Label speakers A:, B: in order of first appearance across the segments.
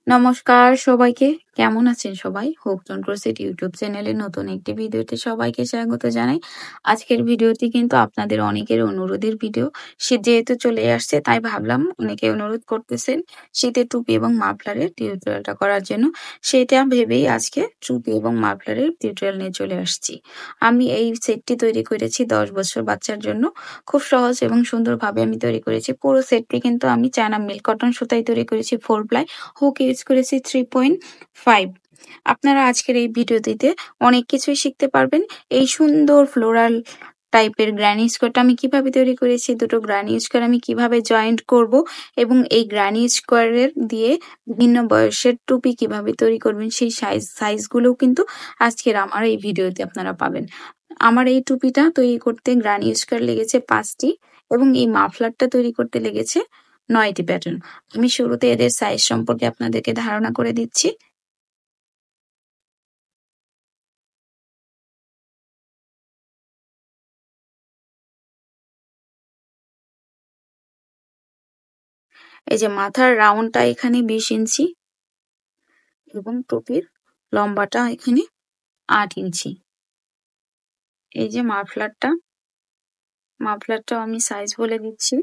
A: নমস্কার সবাইকে। কেমন আছেন সবাই? হোপটন ক্রোশেট ইউটিউব চ্যানেলে নতুন একটি ভিডিওতে সবাইকে স্বাগত জানাই। আজকের ভিডিওটি কিন্তু আপনাদের অনেকের অনুরোধের ভিডিও। শীত যেহেতু চলে আসছে তাই ভাবলাম অনেকে অনুরোধ করতেছেন শীতের টুপি এবং মাফলারের টিউটোরিয়ালটা করার জন্য। সেটা ভেবেই আজকে টুপি এবং মাফলারের টিউটোরিয়াল নিয়ে চলে আসছি। আমি এই সেটটি তৈরি করেছি ১০ বছর বাচ্চার জন্য। খুব সহজ এবং সুন্দরভাবে আমি তৈরি করেছি। পুরো সেটটি কিন্তু আমি চায়না মিল্ক কটন সুতায় তৈরি করেছি 4 প্লাই। হুক ইউজ করেছি 3.5। আপনারা আজকের এই ভিডিওটিতে অনেক কিছুই শিখতে পারবেন। এই সুন্দর ফ্লোরাল টাইপের গ্র্যানি স্কোয়ারটা আমি কিভাবে তৈরি করেছি, দুটো গ্র্যানি স্কোয়ার আমি কিভাবে জয়েন্ট করব এবং এই গ্র্যানি স্কোয়ারের দিয়ে বিভিন্ন বয়সের টুপি কিভাবে তৈরি করবেন সেই সাইজগুলোও কিন্তু আজকের আমার এই ভিডিওতে আপনারা পাবেন। আমার এই টুপিটা তৈরি করতে গ্র্যানি স্কোয়ার লেগেছে 5টি এবং এই মাফলারটা তৈরি করতে লেগেছে 9টি প্যাটার্ন। আমি শুরুতে এদের সাইজ সম্পর্কে আপনাদেরকে ধারণা করে দিচ্ছি। এই যে মাথার রাউন্ডটা এখানে 20 ইঞ্চি এবং টুপির লম্বাটা এখানে 8 ইঞ্চি। এই যে মাফলারটাও আমি সাইজ বলে দিচ্ছি।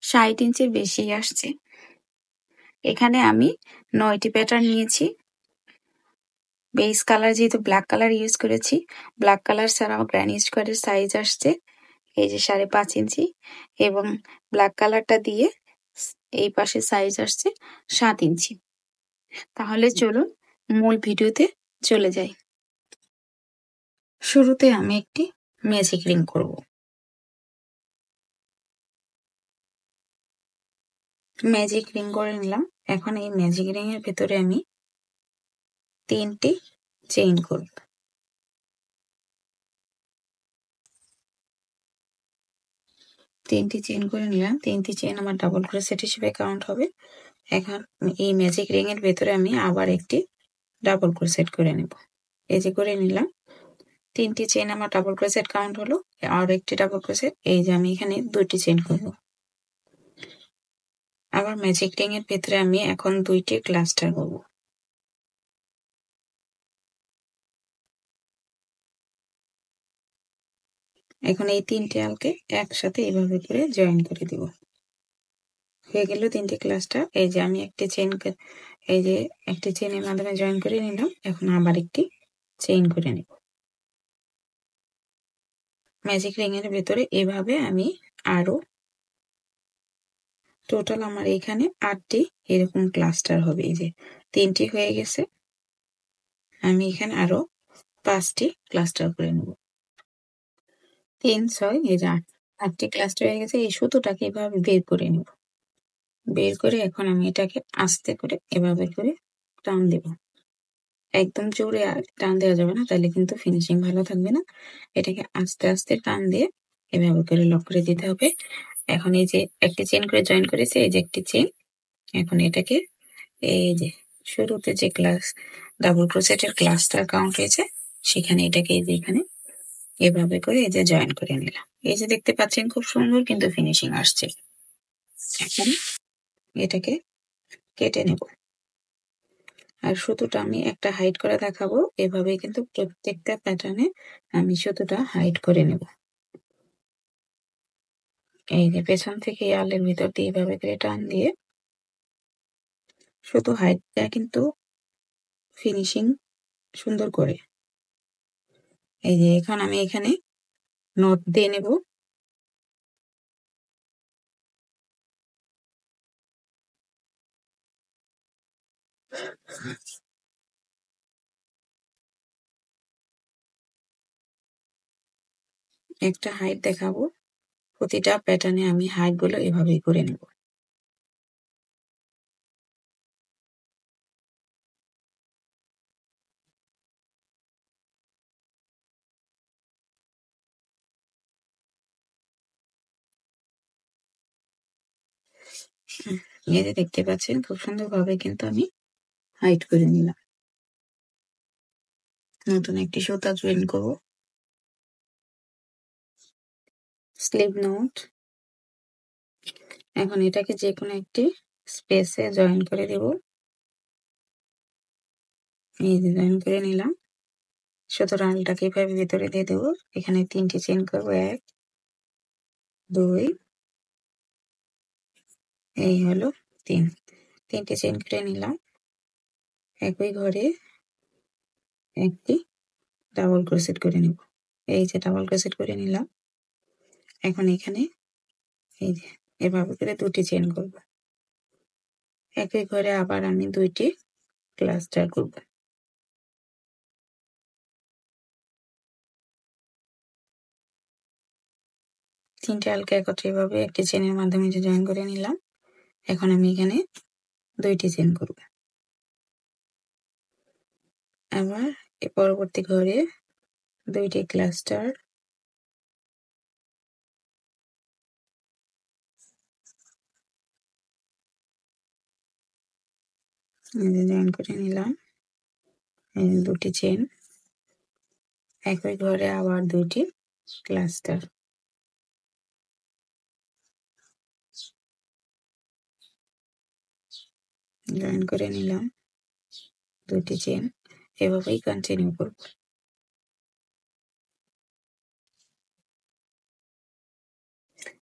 A: ষাট ইঞ্চির বেশি আসছে। এখানে আমি 9টি প্যাটার্ন নিয়েছি। বেস কালার যেহেতু ব্ল্যাক কালার ইউজ করেছি, ব্ল্যাক কালার ছাড়াও গ্র্যানি স্কোয়ারের সাইজ আসছে এই যে 5.5 ইঞ্চি এবং ব্ল্যাক কালারটা দিয়ে এই পাশে সাইজ আসছে 7 ইঞ্চি। তাহলে চলুন মূল ভিডিওতে চলে যাই। শুরুতে আমি একটি ম্যাজিক রিং করব। ম্যাজিক রিং করে নিলাম। এখন এই ম্যাজিক রিং এর ভেতরে আমি 3টি চেইন করব। তিনটি চেইন করে নিলাম। 3টি চেইন আমার ডাবল ক্রোশেট হিসেবে কাউন্ট হবে। এখন এই ম্যাজিক রিং এর ভেতরে আমি আবার একটি ডাবল ক্রোশেট করে নেব। এই যে করে নিলাম। 3টি চেইন আমার ডাবল ক্রোশেট কাউন্ট হলো। আর একটি ডাবল ক্রোশেট, এই যে আমি এখানে 2টি চেইন করব। আবার ম্যাজিক রিং এর ভেতরে আমি এখন 2টি ক্লাস্টার করব। এখন এই 3টে আলকে একসাথে এইভাবে করে জয়েন করে দিব। হয়ে গেল 3টে ক্লাস্টার। এই যে আমি একটি চেইনের মাধ্যমে জয়েন করে নিলাম। এখন আবার একটি চেইন করে নেব। ম্যাজিক রিং এর ভেতরে এভাবে আমি আরো টোটাল আমার এখানে 8টি এরকম ক্লাস্টার হবে। এই যে 3টি হয়ে গেছে, আমি এখানে আরো 5টি ক্লাস্টার করে নেব। 3, 6 এই যে 8টি ক্লাস্টার হয়ে গেছে। এই সুতোটাকে এভাবে বের করে নেব। বের করে এখন আমি এটাকে আস্তে করে এভাবে করে টান দেব। একদম জোরে টান দেওয়া যাবে না, তাহলে কিন্তু ফিনিশিং ভালো থাকবে না। এটাকে আস্তে আস্তে টান দিয়ে এভাবে করে লক করে দিতে হবে। এখন এই যে একটি চেইন করে জয়েন করেছে, এই যে একটি চেইন। এখন এটাকে এই যে শুরুতে যে ডাবল ক্রোশেটের ক্লাসটা কাউন্ট হয়েছে সেখানে এটাকে এই যে এখানে এভাবে করে এই যে জয়েন করে নিলাম। এই যে দেখতে পাচ্ছেন খুব সুন্দর কিন্তু ফিনিশিং আসছে। এখন এটাকে কেটে নেব। আর সুতোটা আমি একটা হাইড করে দেখাবো। এভাবে কিন্তু প্রত্যেকটা প্যাটার্নে আমি সুতোটা হাইড করে নেব। এই যে পেছন থেকে আলের ভিতর দিয়ে এভাবে করে টান দিয়ে সুতো হাইড দেয়া কিন্তু ফিনিশিং সুন্দর করে। এই যে এখন আমি এখানে নট দিয়ে নেব। একটা হাইট দেখাবো। প্রতিটা প্যাটার্নে আমি হাইট গুলো এভাবেই করে নেব। এই যে দেখতে পাচ্ছেন খুব সুন্দরভাবে কিন্তু আমি হাইড করে নিলাম। নতুন একটি সুতা জয়েন করব। Slip knot. এখন এটাকে যে কোনো একটি স্পেসে জয়েন করে দেব। এই যে জয়েন করে নিলাম। সুতরাং এটাকে এভাবে ভিতরে দিয়ে দেবো। এখানে 3টি চেইন করব। 1 2 এই হলো 3। 3টি চেইন করে নিলাম। একই ঘরে একটি ডাবল ক্রোশেট করে নেব। এই যে ডাবল ক্রোশেট করে নিলাম। এখন এখানে এই যে এভাবে করে 2টি চেইন করব। একই ঘরে আবার আমি 2টি ক্লাস্টার করব। 3টে আলকা একত্রে এভাবে একটি চেইনের মাধ্যমে যে জয়েন করে নিলাম। এখন আমি এখানে 2টি চেইন করব। আবার এর পরবর্তী ঘরে 2টি ক্লাস্টার, জয়েন করে নিলাম। এই 2টি চেইন। একই ঘরে আবার 2টি ক্লাস্টার, জয়েন করে নিলাম। 2টি চেইন। এভাবেই কন্টিনিউ করব।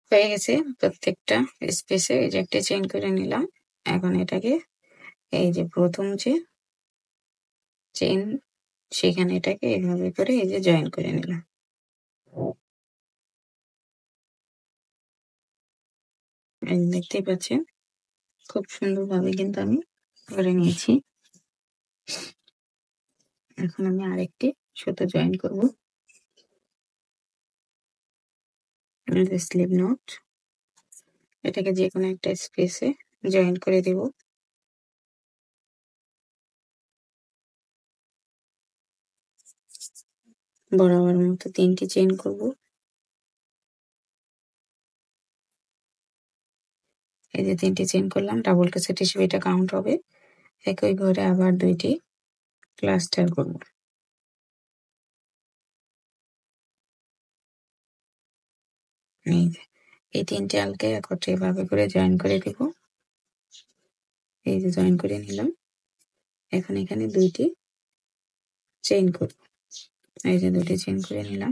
A: হয়ে গেছে। প্রত্যেকটা স্পেসে এই যে একটা চেইন করে নিলাম। এখন এটাকে এই যে প্রথম যে চেইন সেখানে এটাকে এভাবে করে এই যে জয়েন করে নিলাম। দেখতেই পাচ্ছেন খুব সুন্দরভাবে কিন্তু আমি করে নিয়েছি। এখন আমি আরেকটি সুতো জয়েন করব। Slip knot. এটাকে যে কোনো একটা স্পেসে জয়েন করে দেব। বরাবর মতো 3টি চেইন করব। এই যে 3টি চেইন করলাম, ডাবল ক্রোশেট হিসেবে এটা কাউন্ট হবে। একই ঘরে আবার 2টি ক্লাস্টার করব। এই যে এই 3টে আলকা একত্রে এভাবে করে জয়েন করে দেব। এই যে জয়েন করে নিলাম। এখন এখানে 2টি চেইন করব। এই যে 2টি চেইন করে নিলাম।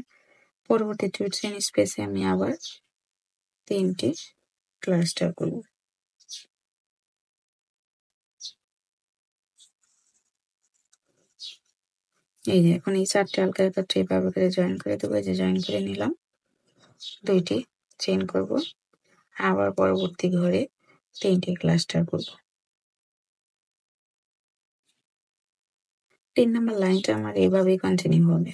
A: পরবর্তী 2 চেইন স্পেসে আমি আবার 3টি ক্লাস্টার করব। এই যে এখন এই 4টে আলকা একত্রে এভাবে করে জয়েন করে দেবো। এই যে জয়েন করে নিলাম। 2টি চেইন করব। আবার পরবর্তী ঘরে 3টি ক্লাস্টার করব। 3 নাম্বার লাইনটা আমার এভাবেই কন্টিনিউ হবে।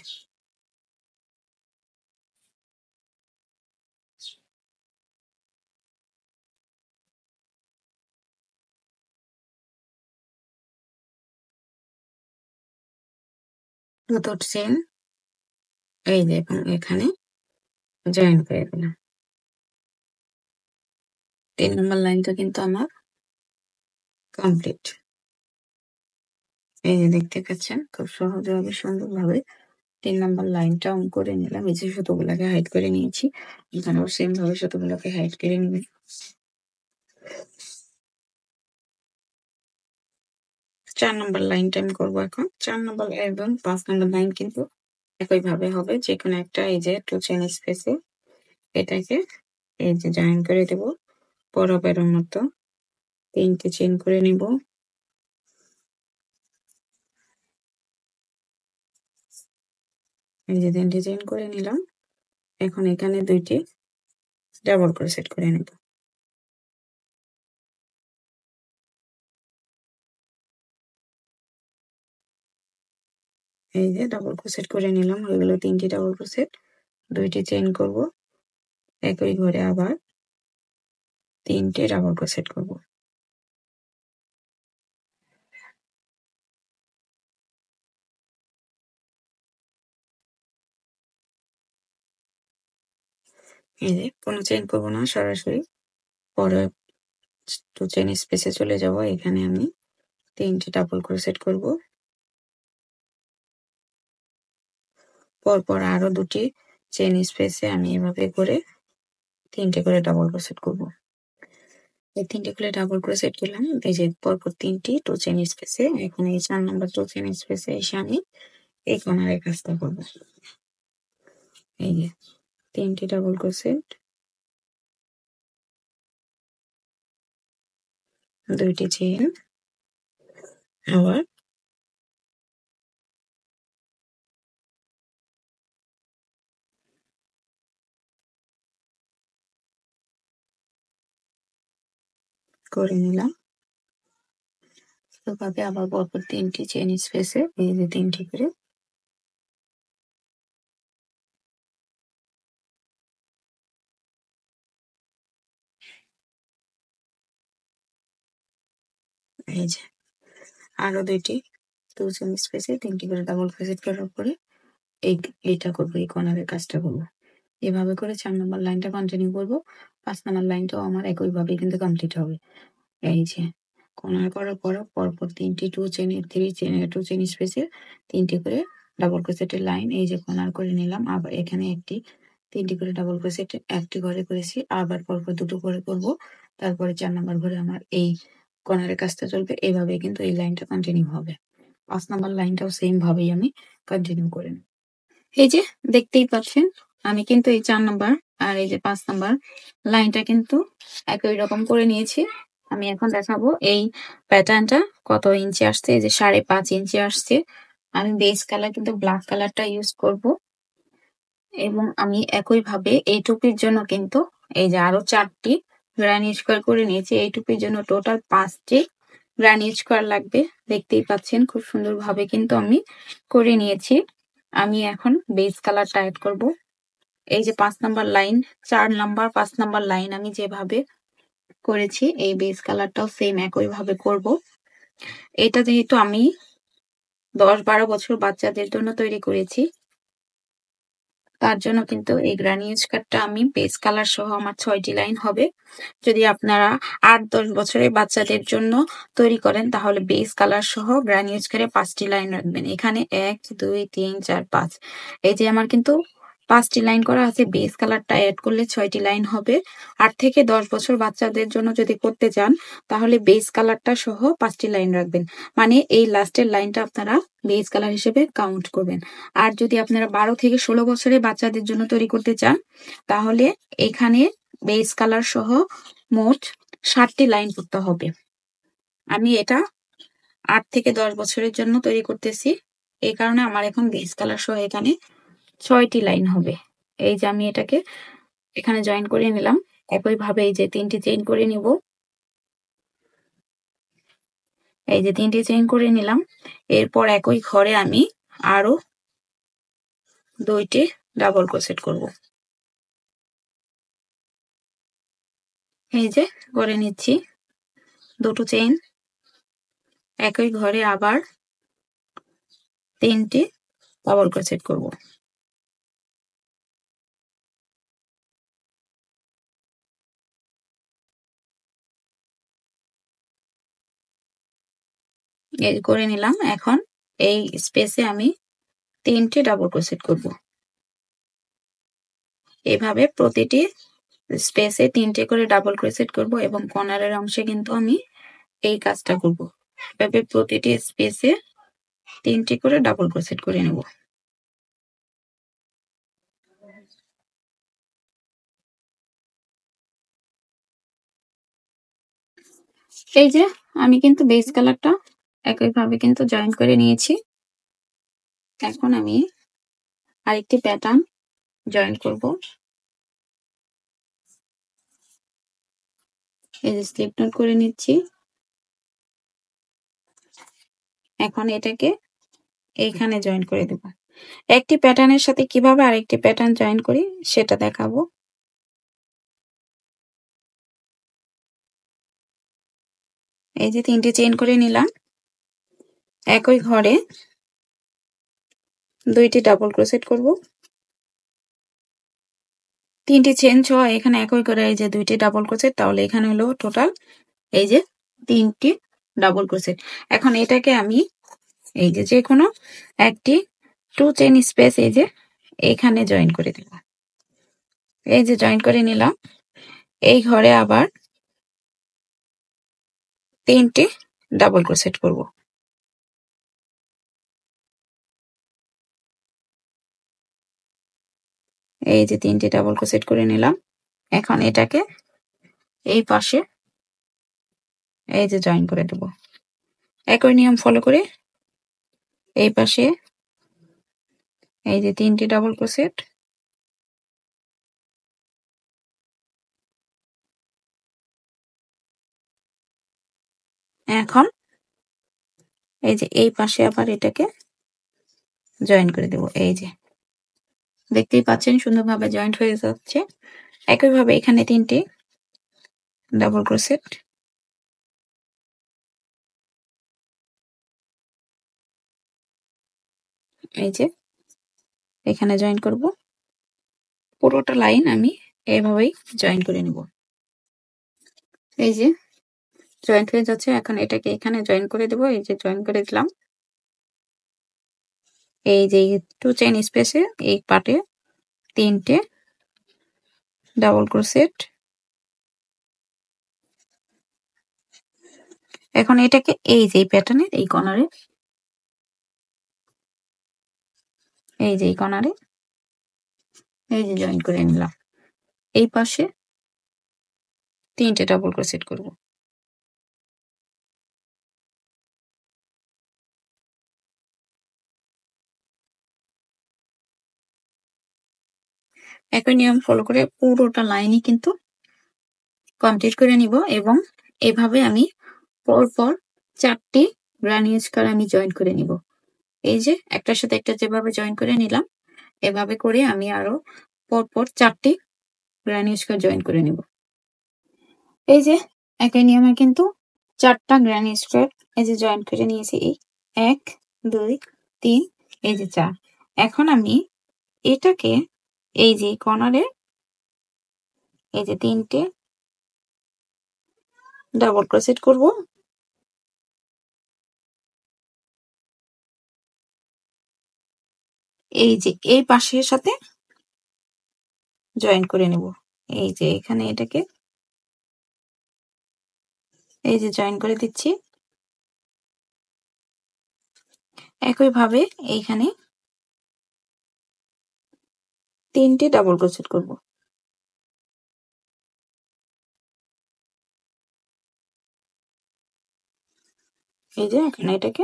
A: দুটো চেইন এই যে এখানে জয়েন করে দিলাম। 3 নাম্বার লাইনটা কিন্তু আমার কমপ্লিট। এই যে দেখতে পাচ্ছেন খুব সহজভাবে সুন্দরভাবে 3 নাম্বার লাইনটা অন করে নিলাম। এই যে সুতোগুলাকে হাইড করে নিয়েছি। এখানেও সেম ভাবে সুতোগুলোকে হাইড করে নিবেন। 4 নাম্বার লাইনটা আমি করবো এখন। 4 নাম্বার এবং 5 নাম্বার লাইন কিন্তু একইভাবে হবে। যেকোনো একটা এই যে 2 চেইন স্পেসে এটাকে এই যে জয়েন করে দেব। বরাবরের মতো 3টে চেইন করে নিব। এই যে 3টে চেইন করে নিলাম। এখন এখানে 2টি ডাবল ক্রোশেট করে নেব। এই যে ডাবল ক্রোশেট করে নিলাম। হয়ে গেল 3টি ডাবল ক্রোশেট। 2টি চেইন করব। একই ঘরে আবার 3টে ডাবল ক্রোশেট করব। এই যে কোনো চেইন করব না, সরাসরি পরে 2 চেইন স্পেসে চলে যাব। এখানে আমি 3টি ডাবল ক্রোশেট করব। পরপর আরো 2টি চেইন স্পেসে আমি এভাবে করে 3টে করে ডাবল ক্রোশেট করব। এই 3টে করে ডাবল ক্রোশেট করলাম। এই যে পরপর 3টি 2 চেইন স্পেসে, এখন এই 4 নাম্বার 2 চেইন স্পেসে এসে আমি এই কর্নারের কাজটা করব। এই যে 3টি ডাবল ক্রোশেট, 2টি চেইন, আবার করে নিলাম। এভাবে আবার পরপর 3টি চেইন স্পেসে এই যে 3টি করে এই যে আরো 2টি 2 চেইন স্পেসে 3টি করে ডাবল ক্রোশেট করার পরে এইটা করব, এই কর্নারের কাজটা করব। এভাবে করে 4 নাম্বার লাইনটা কন্টিনিউ করব। 5 নাম্বার লাইনটাও আমার একইভাবে কিন্তু কমপ্লিট হবে। এই যে কর্নার করার পর পরপর 3টি 2 চেইন স্পেসে 3টি করে ডাবল ক্রোশেটের লাইন এই যে কর্নার করে নিলাম। আবার এখানে 3টি করে ডাবল ক্রোশেট একটি ঘরে করেছি, আবার পরপর 2টো করে করব। তারপরে 4 নাম্বার ঘরে আমার এই কর্নারের কাজটা চলবে। এভাবে কিন্তু এই লাইনটা কন্টিনিউ হবে। 5 নাম্বার লাইনটাও সেম ভাবেই আমি কন্টিনিউ করে নেব। এই যে দেখতেই পাচ্ছেন আমি কিন্তু এই 4 নাম্বার আর এই যে 5 নাম্বার লাইনটা কিন্তু একই রকম করে নিয়েছি। আমি এখন দেখাবো এই প্যাটার্নটা কত ইঞ্চি আসছে। এই যে 5.5 ইঞ্চি আসছে। আমি বেস কালার কিন্তু ব্ল্যাক কালারটা ইউজ করব, এবং আমি একইভাবে এই টুপির জন্য কিন্তু এই যে আরো 4টি গ্রানি স্কোয়ার করে নিয়েছি। এই টুপির জন্য টোটাল 5টি গ্রানি স্কোয়ার লাগবে। দেখতেই পাচ্ছেন খুব সুন্দরভাবে কিন্তু আমি করে নিয়েছি। আমি এখন বেস কালারটা অ্যাড করব। এই যে 5 number line, 4 number 5 number line আমি যেভাবে করেছি এই বেস কালারটাও সেম একইভাবে করব। এটা যেহেতু আমি 10-12 বছর বাচ্চাদের জন্য তৈরি করেছি, তার জন্য কিন্তু এই গ্রানি স্কার্টটা আমি বেস কালার সহ আমার 6টি লাইন হবে। যদি আপনারা 8-10 বছরের বাচ্চাদের জন্য তৈরি করেন তাহলে বেস কালার সহ গ্রানি স্কার্টে 5টি লাইন রাখবেন। এখানে 1 2 3 4 5, এই যে আমার কিন্তু 5টি লাইন করা আছে। বেস কালারটা অ্যাড করলে 6টি লাইন হবে। 8 থেকে 10 বছর বাচ্চাদের জন্য যদি করতে চান তাহলে বেস কালারটা সহ 5টি লাইন রাখবেন। মানে এই লাস্টের লাইনটা আপনারা বেস কালার হিসেবে কাউন্ট করবেন। আর যদি আপনারা 12 থেকে 16 বছরের বাচ্চাদের জন্য তৈরি করতে চান তাহলে এখানে বেস কালার সহ মোট 7টি লাইন করতে হবে। আমি এটা 8 থেকে 10 বছরের জন্য তৈরি করতেছি, এই কারণে আমার এখন বেস কালার সহ এখানে 6টি লাইন হবে। এই যে আমি এটাকে এখানে জয়েন করে নিলাম। একইভাবে এই যে 3টি চেইন করে নিব। এই যে 3টি চেইন করে নিলাম। এরপর একই ঘরে আমি আরো 2টি ডাবল ক্রোশেট করব। এই যে করে নিচ্ছি 2টো চেইন, একই ঘরে আবার 3টি ডাবল ক্রোশেট করব। এই করে নিলাম। এখন এই স্পেসে আমি 3টি ডাবল ক্রোশেট করব। এভাবে প্রতিটি স্পেসে 3টে করে ডাবল ক্রোশেট করব এবং কর্নারের অংশে কিন্তু আমি এই কাজটা করব। এভাবে প্রতিটি স্পেসে 3টি করে ডাবল ক্রোশেট করে নেব। এই যে আমি কিন্তু বেস কালারটা একইভাবে কিন্তু জয়েন করে নিয়েছি। এখন আমি আরেকটি প্যাটার্ন জয়েন করব। এই যে স্লিপ নোট করে নিচ্ছি। এখন এটাকে এইখানে জয়েন করে দেব। একটি প্যাটার্নের সাথে কিভাবে আরেকটি প্যাটার্ন জয়েন করি সেটা দেখাবো। এই যে 3টি চেইন করে নিলাম। একই ঘরে 2টি ডাবল ক্রোশেট করব। 3টি চেইন সহ এখানে একই করে এই যে 2টি ডাবল ক্রোশেট, তাহলে এখানে হলো টোটাল এই যে 3টি ডাবল ক্রোশেট। এখন এটাকে আমি এই যে কোনো একটি 2 চেইন স্পেস এই যে এখানে জয়েন করে দেব। এই যে জয়েন করে নিলাম। এই ঘরে আবার 3টি ডাবল ক্রোশেট করব। এই যে 3টি ডাবল ক্রোশেট করে নিলাম। এখন এটাকে এই পাশে এই যে জয়েন করে দেব। একই নিয়ম ফলো করে এই পাশে এই যে 3টি ডাবল ক্রোশেট, এখন এই যে এই পাশে আবার এটাকে জয়েন করে দেব। এই যে দেখতেই পাচ্ছেন সুন্দরভাবে জয়েন্ট হয়ে যাচ্ছে। একইভাবে এখানে 3টি ডাবল ক্রোশেট, এই যে এখানে জয়েন করব। পুরোটা লাইন আমি এইভাবেই জয়েন করে নেব। এই যে জয়েন্ট হয়ে যাচ্ছে। এখন এটাকে এখানে জয়েন করে দেব। এই যে জয়েন করে দিলাম। এই যে 2 চেইন স্পেসে এই পার্টে 3টে ডাবল ক্রোশেট। এখন এটাকে এই যে প্যাটার্নের এই কর্নারে এই যে এই কর্নারে এই যে জয়েন করে নিলাম। এই পাশে 3টে ডাবল ক্রোশেট করব। একই নিয়ম ফলো করে পুরোটা লাইনই কিন্তু কমপ্লিট করে নিব এবং এভাবে আমি পরপর 4টি গ্রানি স্কোয়ার আমি জয়েন করে নিব। এই যে একটার সাথে একটা যেভাবে জয়েন করে নিলাম এভাবে করে আমি আরো পরপর 4টি গ্রানি স্কোয়ার জয়েন করে নিব। এই যে একই নিয়মে কিন্তু 4টা গ্রানি স্কোয়ার এই যে জয়েন করে নিয়েছি। এই 1 2 3 এই যে 4। এখন আমি এটাকে এই যে কর্নারে এই যে 3টে ডাবল ক্রোশেট করব। এই যে এই পাশের সাথে জয়েন করে নেব। এই যে এখানে এটাকে এই যে জয়েন করে দিচ্ছি। একইভাবে এইখানে 3টে ডাবল ক্রোশেট করব। এই যে এখন এটাকে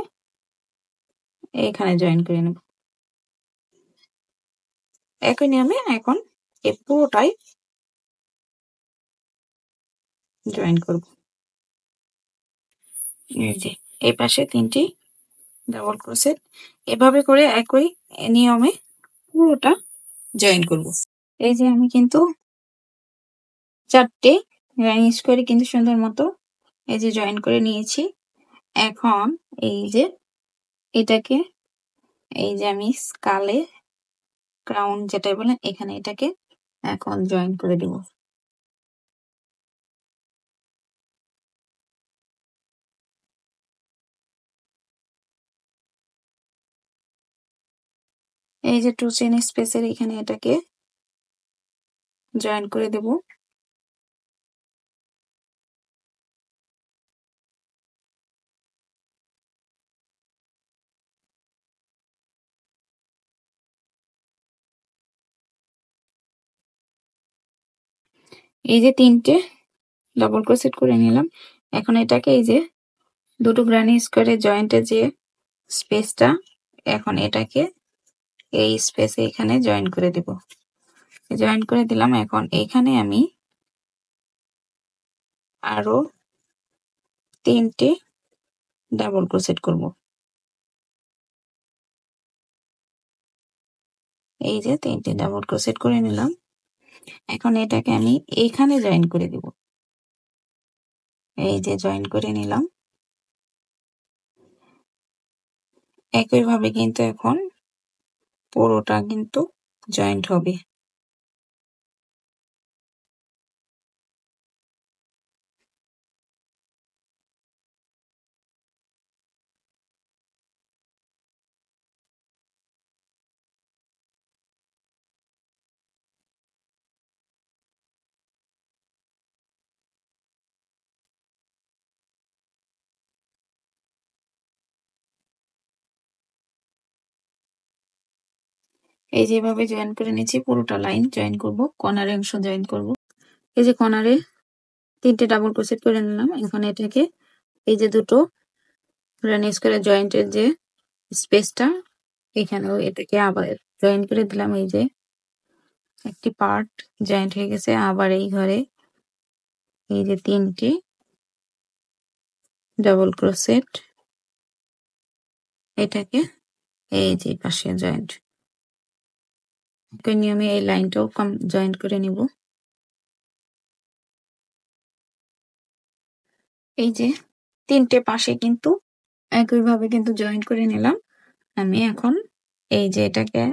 A: এখানে জয়েন করে নেব। একই নিয়মে এখন এই পুরোটাই জয়েন করব। এই যে এই পাশে 3টি ডাবল ক্রোশেট এভাবে করে একই নিয়মে পুরোটা জয়েন করব। এই যে আমি কিন্তু 4টে রানি স্কোয়ারে কিন্তু সুন্দর মতো এই যে জয়েন করে নিয়েছি। এখন এই যে এটাকে এই যে আমি স্কালে ক্রাউন যেটা বলেন এখানে এটাকে এখন জয়েন করে দেব। এই যে 2 চেইন স্পেসের এখানে এটাকে জয়েন করে দেব। এই যে 3টে ডাবল ক্রোশেট করে নিলাম। এখন এটাকে এই যে দুটো গ্রানি স্কোয়ারের জয়েন্টের যে স্পেসটা এখন এটাকে এই স্পেসে এখানে জয়েন করে দেব। জয়েন করে দিলাম। এখন এখানে আমি আরো 3টে ডাবল ক্রোশেট করব। এই যে 3টে ডাবল ক্রোশেট করে নিলাম। এখন এটাকে আমি এখানে জয়েন করে দেব। এই যে জয়েন করে নিলাম। একইভাবে কিন্তু এখন পুরোটা কিন্তু জয়েন্ট হবে। এই যে এভাবে জয়েন করে নিচ্ছি, পুরোটা লাইন জয়েন করব, কর্নারে অংশ জয়েন করব। এই যে কর্নারে 3টে ডাবল ক্রোশেট করে নিলাম। এখন এটাকে এই যে দুটো রানি স্কোয়ারে জয়েন্টের যে স্পেসটা, এখানেও এটাকে আবার জয়েন করে দিলাম। এই যে একটি পার্ট জয়েন্ট হয়ে গেছে। আবার এই ঘরে এই যে 3টি ডাবল ক্রোশেট, এটাকে এই যে পাশে জয়েন্ট একই নিয়মে এই লাইনটাও জয়েন্ট করে নিব। এই যে 3টে পাশে কিন্তু একইভাবে কিন্তু জয়েন্ট করে নিলাম। আমি এখন এই যে এটাকে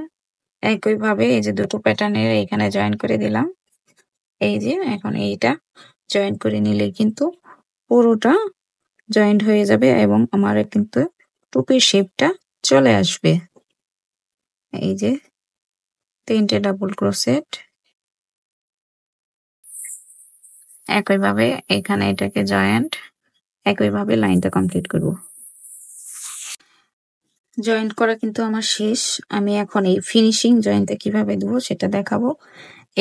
A: একইভাবে এই যে দুটো প্যাটার্নের এখানে জয়েন করে দিলাম। এই যে এখন এইটা জয়েন করে নিলে কিন্তু পুরোটা জয়েন্ট হয়ে যাবে এবং আমার কিন্তু টুপির শেপটা চলে আসবে। এই যে 3টে ডাবল ক্রোশেট, একইভাবে এখানে এটাকে জয়েন্ট, একইভাবে লাইনটা কমপ্লিট করব। জয়েন্ট করা কিন্তু আমার শেষ। আমি এখন এই ফিনিশিং জয়েন্টটা কিভাবে দেবো সেটা দেখাবো।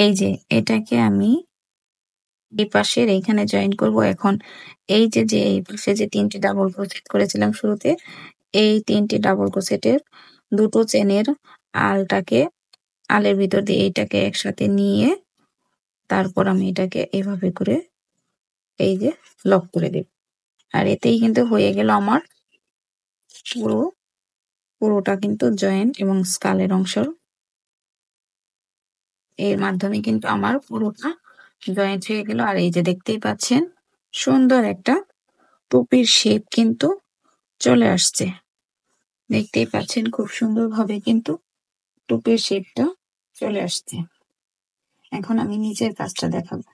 A: এই যে এটাকে আমি এই পাশের এইখানে জয়েন করব। এখন এই যে এই পাশে যে 3টি ডাবল ক্রোশেট করেছিলাম শুরুতে, এই 3টি ডাবল ক্রোশেটের দুটো চেনের আলের ভিতর দিয়ে এইটাকে একসাথে নিয়ে তারপর আমি এটাকে এভাবে করে এই যে লক করে দেব। আর এতেই কিন্তু হয়ে গেল আমার পুরোটা কিন্তু জয়েন্ট এবং স্কালের অংশ। এর মাধ্যমে কিন্তু আমার পুরোটা জয়েন্ট হয়ে গেল। আর এই যে দেখতেই পাচ্ছেন সুন্দর একটা টুপির শেপ কিন্তু চলে আসছে। দেখতেই পাচ্ছেন খুব সুন্দরভাবে কিন্তু টুপির শেপটা চলে আসছে। এখন আমি নিচের কাজটা দেখাবো।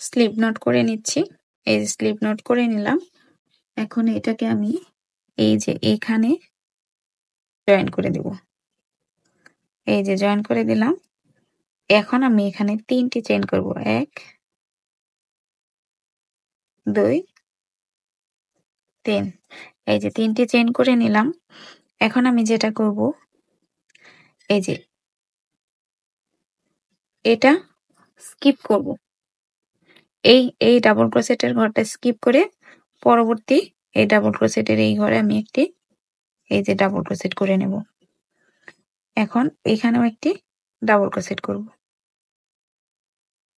A: স্লিপ নট করে নিচ্ছি। এই যে স্লিপ নট করে নিলাম। এখন এটাকে আমি এই যে এখানে জয়েন করে দেব। এই যে জয়েন করে দিলাম। এখন আমি এখানে 3টি চেইন করব। 1 2 3। এই যে 3টি চেইন করে নিলাম। এখন আমি যেটা করব, এই যে এটা স্কিপ করব। এই ডাবল ক্রোশেটের ঘরটা স্কিপ করে পরবর্তী এই ডাবল ক্রোশেটের এই ঘরে আমি একটি এই যে ডাবল ক্রোশেট করে নেব। এখন এখানেও একটি ডাবল ক্রোশেট করব।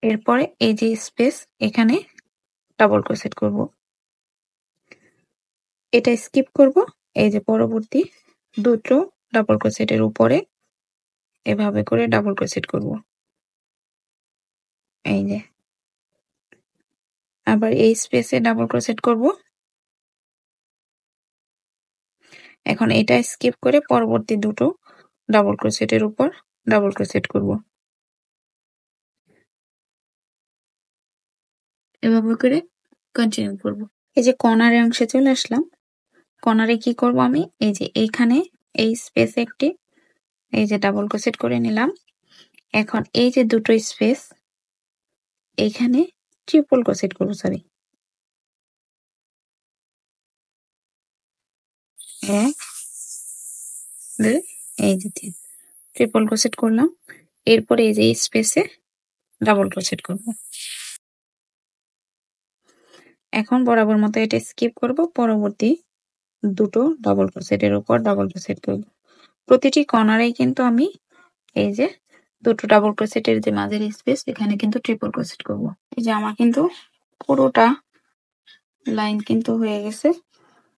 A: এরপরে এই যে স্পেস, এখানে ডাবল ক্রোশেট করব। এটা স্কিপ করব। এই যে পরবর্তী দুটো ডাবল ক্রোশেটের উপরে এভাবে করে ডাবল ক্রোশেট করব। এই যে আবার এই স্পেসে ডাবল ক্রোশেট করব। এখন এটা স্কিপ করে পরবর্তী দুটো ডাবল ক্রোশেটের উপর ডাবল ক্রোশেট করব। এভাবে করে কন্টিনিউ করব। এই যে কর্নারের অংশে চলে আসলাম। কর্নারে কি করব আমি, এই যে এইখানে এই স্পেসে একটি এই যে ডাবল ক্রোশেট করে নিলাম। এখন এই যে দুটো স্পেস, এখানে ট্রিপল ক্রোশেট করব। সরি, 1 2 এই যে 3 ট্রিপল ক্রোশেট করলাম। এরপরে এই যে স্পেসে ডাবল ক্রোশেট করব। এখন বরাবর মতো এটা স্কিপ করব। পরবর্তী দুটো ডাবল ক্রোশেটের উপর ডাবল ক্রোশেট করব। প্রতিটি কর্নারেই কিন্তু আমি এই যে দুটো ডাবল ক্রোশেটের যে মাঝের স্পেস, এখানে কিন্তু ট্রিপল ক্রোশেট করব। এই যে আমার কিন্তু পুরোটা লাইন কিন্তু হয়ে গেছে।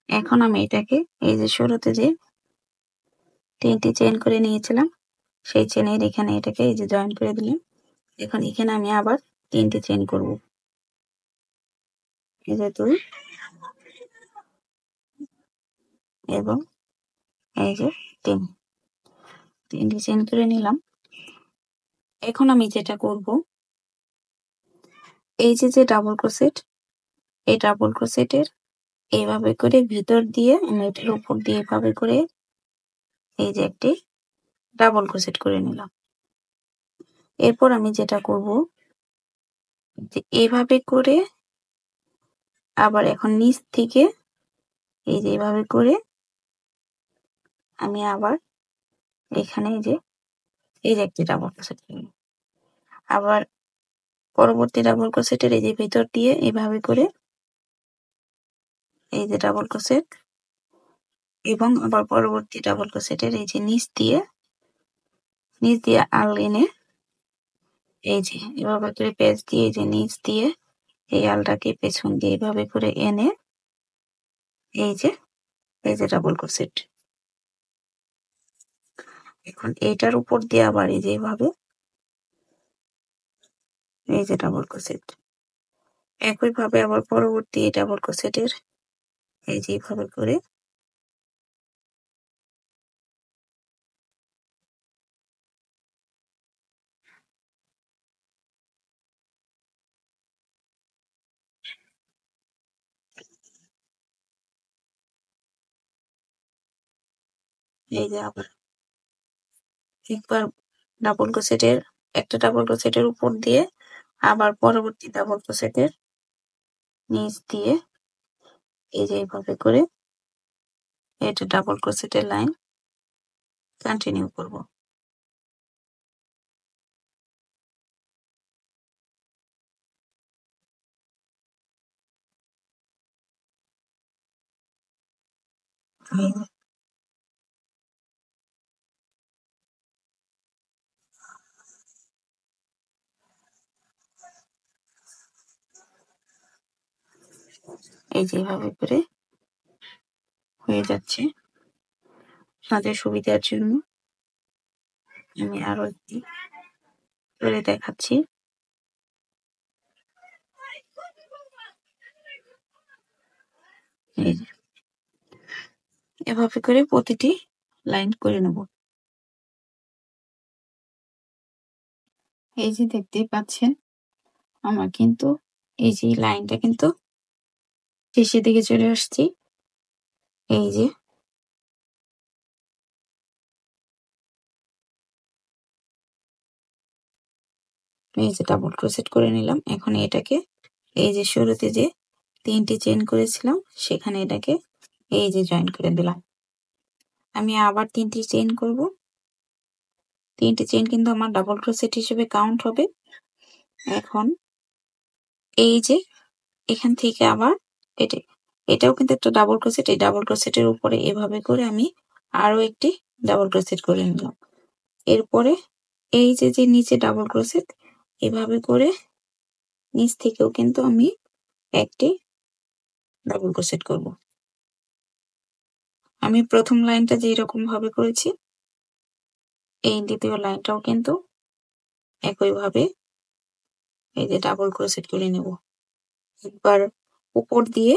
A: এখন আমি এটাকে এই যে শুরুতে যে 3টি চেইন করে নিয়েছিলাম, সেই চেনের এখানে এটাকে এই যে জয়েন করে দিলাম। এখন এখানে আমি আবার 3টি চেইন করব। এই যে 2 এবং এই যে 3টি চেইন করে নিলাম। এখন আমি যেটা করব, এই যে ডাবল ক্রোশেট, এই ডাবল ক্রোশেটের এইভাবে করে ভিতর দিয়ে আমি এটার উপর দিয়ে এভাবে করে এই যে একটি ডাবল ক্রোশেট করে নিলাম। এরপর আমি যেটা করব, যে এভাবে করে আবার এখন নিচ থেকে এই যে এভাবে করে আমি আবার এখানে এই যে একটি ডাবল ক্রোশেট, আবার পরবর্তী ডাবল ক্রোশেটের এই যে ভিতর দিয়ে এভাবে করে এই যে ডাবল ক্রোশেট, এবং আবার পরবর্তী ডাবল ক্রোশেটের এই যে নিচ দিয়ে আল এনে এই যে এভাবে করে পেঁচ দিয়ে এই যে নিচ দিয়ে এই আলটাকে পেছন দিয়ে এভাবে করে এনে এই যে ডাবল ক্রোশেট। এখন এইটার উপর দিয়ে আবার এই যে এইভাবে এই যে ডাবল ক্রোশেট, একইভাবে আবার পরবর্তী ডাবল ক্রোশেটের এই যে এইভাবে করে এই যে আবার একবার ডাবল ক্রোশেটের একটা ডাবল ক্রোশেটের উপর দিয়ে আবার পরবর্তী ডাবল ক্রোশেটের নিচ দিয়ে এই যে এইভাবে করে এটা ডাবল ক্রোশেটের লাইন কন্টিনিউ করব। এই যে এইভাবে করে হয়ে যাচ্ছে। আপনাদের সুবিধার জন্য আমি আরো একটি করে দেখাচ্ছি। এই যে এভাবে করে প্রতিটি লাইন করে নেব। এই যে দেখতেই পাচ্ছেন আমার কিন্তু এই যে লাইনটা কিন্তু শেষের দিকে চলে আসছি। এই যে ডাবল ক্রোশেট করে নিলাম। এখন এটাকে এই যে শুরুতে যে 3টি চেইন করেছিলাম সেখানে এটাকে এই যে জয়েন করে দিলাম। আমি আবার 3টি চেইন করব। 3টি চেইন কিন্তু আমার ডাবল ক্রোশেট হিসেবে কাউন্ট হবে। এখন এই যে এখান থেকে আবার এটাও কিন্তু একটা ডাবল ক্রোশেট, এই ডাবল ক্রোশেটের উপরে এভাবে করে আমি আরো একটি ডাবল ক্রোশেট করে নিলাম। এরপরে এই যে নিচে ডাবল ক্রোশেট এভাবে করে নিচ থেকেও কিন্তু আমি একটি ডাবল ক্রোশেট করব। আমি প্রথম লাইনটা যে এরকম ভাবে করেছি এই দ্বিতীয় লাইনটাও কিন্তু একইভাবে এই যে ডাবল ক্রোশেট করে নেব। একবার উপর দিয়ে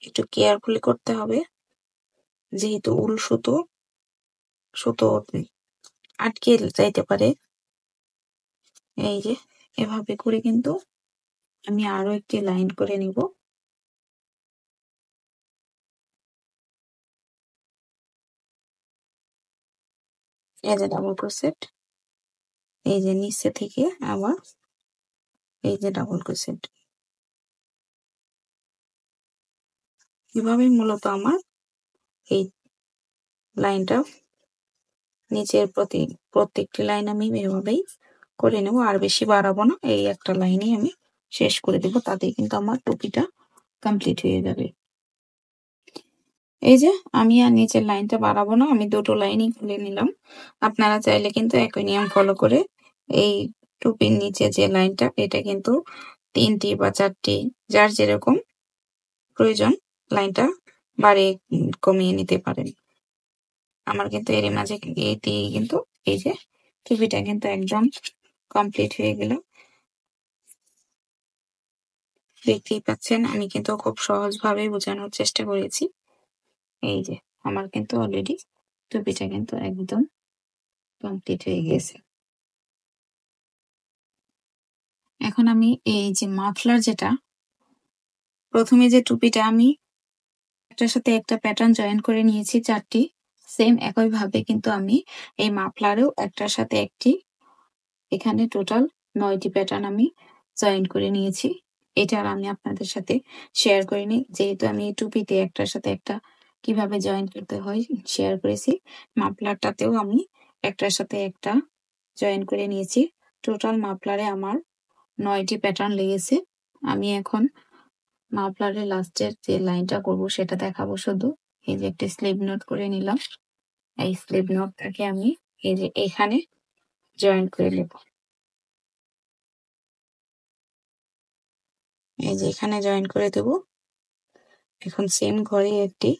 A: একটু কেয়ারফুলি করতে হবে, যেহেতু উল সুতো আটকে যাইতে পারে। এই যে এভাবে করে কিন্তু আমি আরো একটি লাইন করে নিব। এই যে ডাবল ক্রোশেট, এই যে নিচে থেকে আবার এই যে ডাবল ক্রোশেট, এভাবেই মূলত আমার এই লাইনটা নিচের প্রত্যেকটি লাইন আমি এভাবেই করে নেব। আর বেশি বাড়াবো না, এই একটা লাইনেই আমি শেষ করে দেব, তাতেই কিন্তু আমার টুপিটা কমপ্লিট হয়ে যাবে। এই যে আমি আর নিচের লাইনটা বাড়াবো না, আমি দুটো লাইনই খুলে নিলাম। আপনারা চাইলে কিন্তু একই নিয়ম ফলো করে এই টুপির নিচে যে লাইনটা এটা কিন্তু 3টি বা 4টি যার যেরকম প্রয়োজন লাইনটা বাড়িয়ে কমিয়ে নিতে পারেন। আমার কিন্তু এরই মাঝে এই দিয়ে কিন্তু এই যে টুপিটা কিন্তু একদম কমপ্লিট হয়ে গেল। দেখতেই পাচ্ছেন আমি কিন্তু খুব সহজভাবে বোঝানোর চেষ্টা করেছি। এই যে আমার কিন্তু অলরেডি টুপিটা কিন্তু একদম কমপ্লিট হয়ে গেছে। এখন আমি এই যে মাফলার যেটা প্রথমে যে টুপিটা আমি একটার সাথে একটা প্যাটার্ন জয়েন করে নিয়েছি 4টি, সেম একইভাবে কিন্তু আমি এই মাফলারেও একটার সাথে একটি এখানে টোটাল 9টি প্যাটার্ন আমি জয়েন করে নিয়েছি। এটা আর আমি আপনাদের সাথে শেয়ার করিনি, যেহেতু আমি টুপিতে একটার সাথে একটা কিভাবে জয়েন করতে হয় শেয়ার করেছি। মাফলারটাতেও আমি একটার সাথে একটা জয়েন করে নিয়েছি। টোটাল মাফলারে আমার ৯টি প্যাটার্ন লেগেছে। আমি এখন মাফলারের লাস্টের যে লাইনটা করব সেটা দেখাবো শুধু। এই যে একটা স্লিপ নোট করে নিলাম। এই স্লিপ নোটটাকে আমি এই যে এখানে জয়েন করে নেব। এই যে এখানে জয়েন করে দেব। এখন সেম ঘরে একটি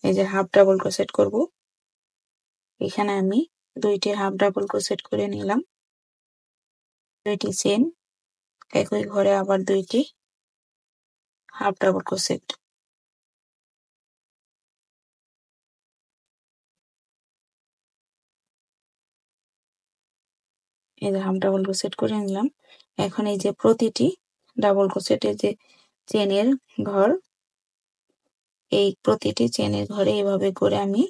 A: এই যে হাফ ডাবল ক্রোশেট করব। এখানে আমি ২টি হাফ ডাবল ক্রোশেট করে নিলাম। ২টি চেন, একই ঘরে আবার ২টি হাফ ডাবল ক্রোশেট। এই যে হাফ ডাবল ক্রোশেট করে নিলাম। এখন এই যে প্রতিটি ডাবল ক্রোশেটের যে চেনের ঘর, এই প্রতিটি চেনের ঘরে এভাবে করে আমি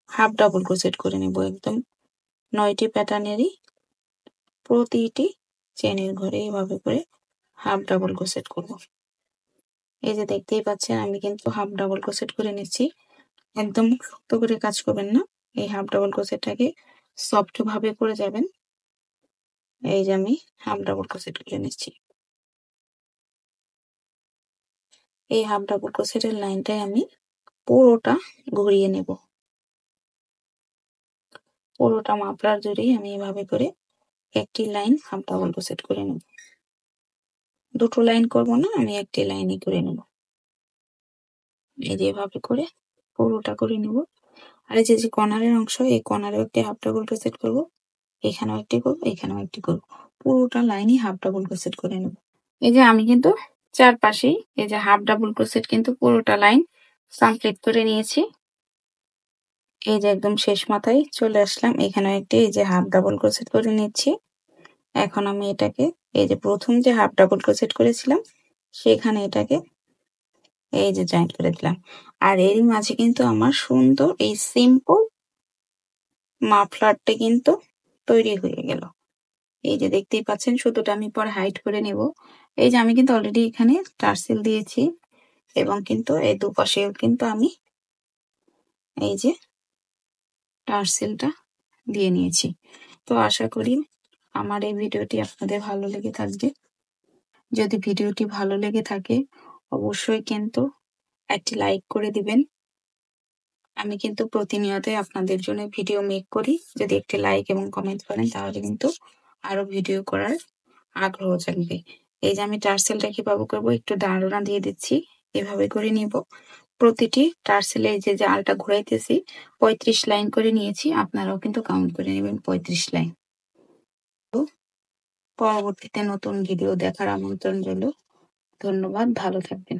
A: হাফ ডাবল ক্রোশেট করে নেব। একদম ৯টি প্যাটার্নেরই প্রতিটি চেনের ঘরে এভাবে করে হাফ ডাবল ক্রোশেট করব। এই যে দেখতেই পাচ্ছেন আমি কিন্তু হাফ ডাবল ক্রোশেট করে নিচ্ছি। একদম শক্ত করে কাজ করবেন না, এই হাফ ডাবল ক্রোশেটটাকে সফট ভাবে করে যাবেন। এই যে আমি হাফ ডাবল ক্রোশেট করে নিচ্ছি। এই হাফ ডাবল ক্রোশেটের লাইনটাই আমি পুরোটা ঘুরিয়ে নেব। পুরোটা মাফলার জুড়েই আমি এভাবে করে একটি লাইন হাফ ডাবল ক্রোশেট করে নেব। দুটো লাইন করব না, আমি একটি লাইনই করে নেব। এই যে এভাবে করে পুরোটা করে নেব। আর এই যে কর্নারের অংশ, এই কর্নারেও একটি হাফ ডাবল ক্রোশেট করব, এখানেও একটি করব, এখানেও একটি করব। পুরোটা লাইনই হাফ ডাবল ক্রোশেট করে নেব। এই যে আমি কিন্তু চারপাশেই এই যে হাফ ডাবল ক্রোশেট কিন্তু পুরোটা লাইন কমপ্লিট করে নিয়েছি। এই যে একদম শেষ মাথায় চলে আসলাম, এখানেও একটি এই যে হাফ ডাবল ক্রোশেট করে নিচ্ছি। এখন আমি এটাকে এই যে প্রথম যে হাফ ডাবল ক্রোশেট করেছিলাম সেখানে এটাকে এই যে জয়েন করে দিলাম। আর এরই মাঝে কিন্তু আমার সুন্দর এই সিম্পল মাফলারটা কিন্তু তৈরি হয়ে গেল। এই যে দেখতেই পাচ্ছেন, শুধুটা আমি পরে হাইড করে নেব। এই যে আমি কিন্তু অলরেডি এখানে টার্সেল দিয়েছি এবং কিন্তু এই দুপাশেও কিন্তু আমি এই যে টার্সেলটা দিয়ে নিয়েছি। তো আশা করি আমার এই ভিডিওটি আপনাদের ভালো লেগে থাকবে। যদি ভিডিওটি ভালো লেগে থাকে অবশ্যই কিন্তু একটি লাইক করে দিবেন। আমি কিন্তু প্রতিনিয়তই আপনাদের জন্য ভিডিও মেক করি। যদি একটি লাইক এবং কমেন্ট করেন তাহলে কিন্তু আরো ভিডিও করার আগ্রহ জাগবে। এই যে আমি টার্সেলটা কিভাবে করবো, একটু দাঁড়ানা দিয়ে দিচ্ছি, এভাবে করে নিব। প্রতিটি টার্সেলে এই যে আলটা ঘুরাইতেছি ৩৫ লাইন করে নিয়েছি, আপনারাও কিন্তু কাউন্ট করে নেবেন ৩৫ লাইন। তো পরবর্তীতে নতুন ভিডিও দেখার আমন্ত্রণ রইল। ধন্যবাদ, ভালো থাকবেন।